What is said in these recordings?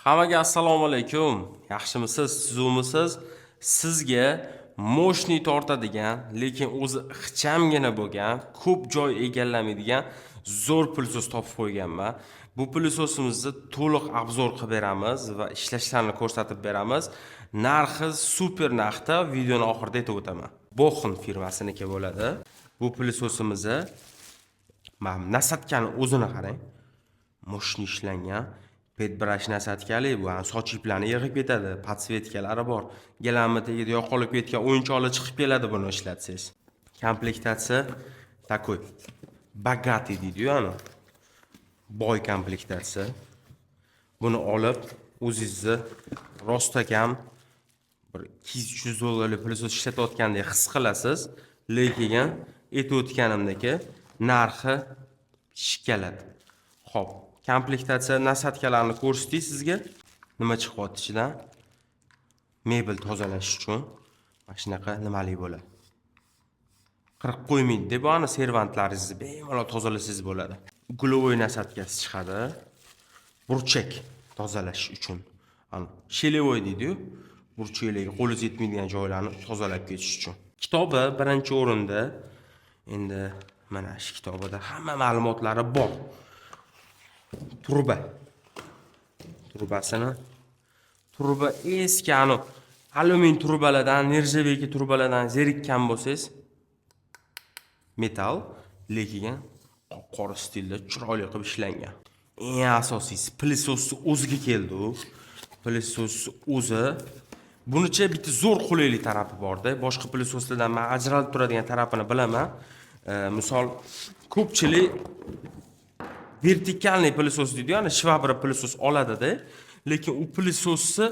Hammaga assalomu alaykum. Yaxshimisiz, sizumisiz? Sizga moshni tortadigan, lekin o'zi ixchamgina bo'lgan, ko'p joy egallamaydigan zo'r pulsos topib qo'yganman. Bu pulsosimizni to'liq obzor qilib beramiz va ishlashlarini ko'rsatib beramiz. Narxi super narxda videoni oxirida aytib o'taman. Boxin firmasiniki bo'ladi. Bu pulsosimizni mana nasatkani o'zini qarang. Moshni ishlangan petbrush nasatkali bu soch iplarni yig'ib ketadi, podsvetkalari bor. Gilamni tagida yo'qolib ketgan o'yinchoqlar chiqib keladi buni ishlatsangiz. Komplektatsiya takoy bogati deydi-yu ana. Boy komplektatsiya. Buni olib o'zingizni rostakam bir 200-300 dollarlik pulsos ishlatayotgandek his qilasiz, lekin aytayotganimdagi narxi shikkaladi. Xo'p, komplektatsiya nasatkalarni ko'rsatdik sizga. Nima chiqyapti ichidan? Mebel tozalash uchun mana shunaqa nimali bo'ladi. Qirib qo'ymaydi deb ana servantlaringizni bemalol tozalasangiz bo'ladi. Gulovoy nasatkasi chiqadi. Burchak tozalash uchun. Ana shelevoy deydi-yu. Burchaklarga qo'lingiz yetmaydigan joylarni tozalab ketish uchun. Kitobi birinchi o'rinda. Endi mana shu kitobida hamma ma'lumotlari bor. Turba. Turba eski alyumin turbalardan, nержавейка turbalardan zerikkan bo'lsangiz, metal, lekin qora stilda chiroyli qilib ishlangan. Eng asosiysi pulsosni o'ziga keldi. Pulsosni o'zi bunicha bitta zo'r qulaylik tarafi bor-da. Boshqa pulsoslardan men ajralib turadigan tarafini bilaman. Misol ko'pchilik vertikalniy pulsos deydi, ya'ni shvabra pulsos oladi-da, lekin u pulsosni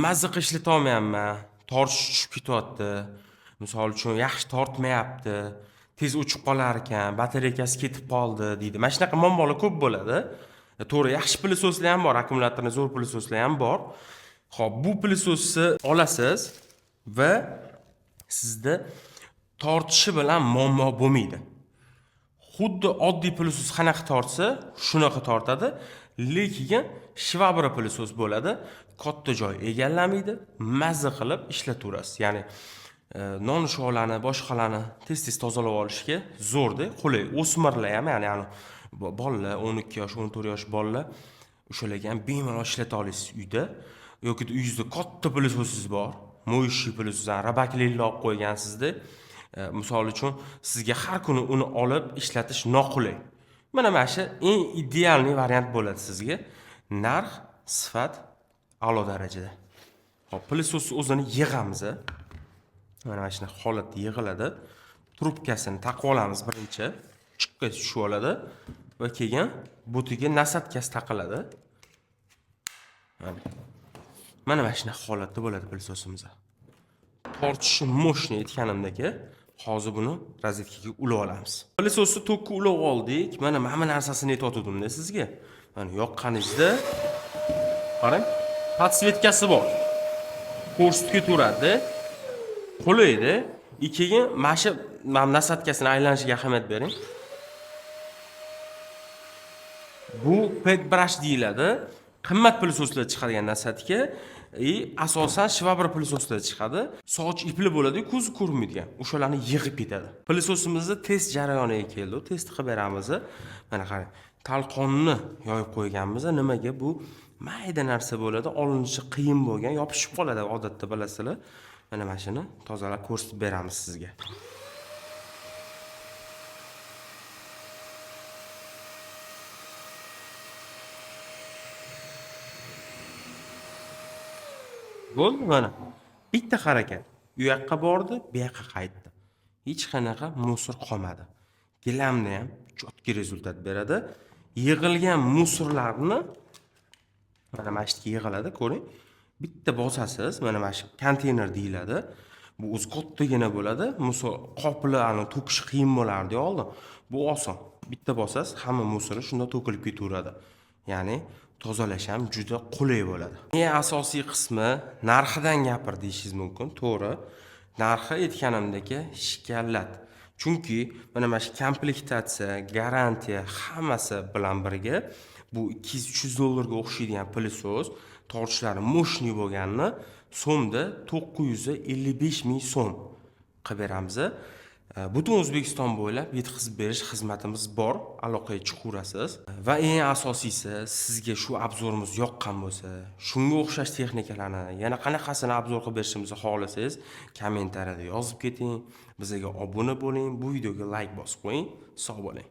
mazza qilib ishlata olmayapman. Tortish tushib ketyapti. Misol uchun yaxshi tortmayapti. Tez o'chib qolar ekan, batareykasi ketib qoldi deydi. Mana shunaqa muammolar ko'p bo'ladi. To'g'ri, yaxshi pulsoslar ham bor, akkumulyatorli zo'r pulsoslar ham bor. Xo'p, bu pulsosni olasiz va sizda tortishi bilan muammo bo'lmaydi. Xuddi oddiy pulsos qanaqa tortsa, shunaqa tortadi, lekin shvabra pulsos bo'ladi. Katta joy egallamaydi, mazza qilib ishlataverasiz. Ya'ni nonushtalarni, boshqalarni tez-tez tozalab olishga zo'rda, qulay. O'smirlar ham, ya'ni bolalar, 12 yosh, 14 yosh bolalar o'shalarga ham bemalol ishlata olasiz uyda. Yoki uyingizda katta pulsosingiz bor, mo'yishli pulsosdan rabakliklar olib qo'ygansizda, misol uchun sizga har kuni uni olib ishlatish noqulay. Mana shu eng idealniy variant bo'ladi sizga. Narx, sifat a'lo darajada. Hop, pulsosni o'zini yig'amiz. Mana shuna holatda yig'iladi. Trubkasini taqib olamiz birinchi. Chiqqa tushib oladi va keyin butiga nasatkasi taqiladi. Mana shuna holatda bo'ladi pulsosimiz. Tortishi moshni aytganimdagi, hozir buni rozetkaga ulab olamiz. Pulsosni tokka ulab oldik. Mana narsasini aytayotgandim-da sizga. Mana yoqqaningizda qarang, podsvetkasi bor. Ko'rsatib ketaveradi. Qo'laydi. Keyin mana shu nasatkasini aylanishiga ahamiyat bering. Bu petbrush deyiladi. Qimmat pulsoslar chiqadigan nasatka, asosan shvabra pulsoslar chiqadi. Soch ipli bo'ladi, ko'z ko'rmaydigan. O'shalarni yig'ib ketadi. Pulsosimizni test jarayoniga keldi. Test qilib beramiz. Mana qarang, talqonni yoyib qo'yganmiz. Nimaga bu mayda narsa bo'ladi, olinishi qiyin bo'lgan, yopishib qoladi odatda bilasizlar. Mana shuni tozalab ko'rsatib beramiz sizga. Bo'ldi mana. Bitta harakat. U yoqqa bordi, bu yoqqa qaytdi. Hech qanaqa musor qolmadi. Gilamda ham jotki rezultat beradi. Yig'ilgan musorlarni mana shu yerga yig'iladi, ko'ring. Bitta bosasiz, mana shu konteyner deyiladi. Bu o'z kattagina bo'ladi. Musor qoplarni to'kish qiyin bo'lardi oldin. Bu oson. Bitta bosasiz, hamma musori shunda to'kilib ketaveradi. Ya'ni tozalash ham juda qulay bo'ladi. Eng asosiy qismi narxidan gapir deyishingiz mumkin. To'g'ri. Narxi aytganimdagi shikkallat. Chunki mana shu komplektatsiya, garantiya hammasi bilan birga bu 200-300 dollarga o'xshaydigan pulsos torchlari mo'shni bo'lganini so'mda 955 ming so'm qilib beramiz. Butun O'zbekiston bo'ylab yetkazib berish xizmatimiz bor, aloqaga chiqaverasiz. Va eng asosiysi, sizga shu obzorimiz yoqqan bo'lsa, shunga o'xshash texnikalarni yana qanaqasini obzor qilib berishimizni xohlasangiz, kommentariyada yozib keting, bizga obuna bo'ling, bu videoga like bosib qo'ying. Sog' bo'ling.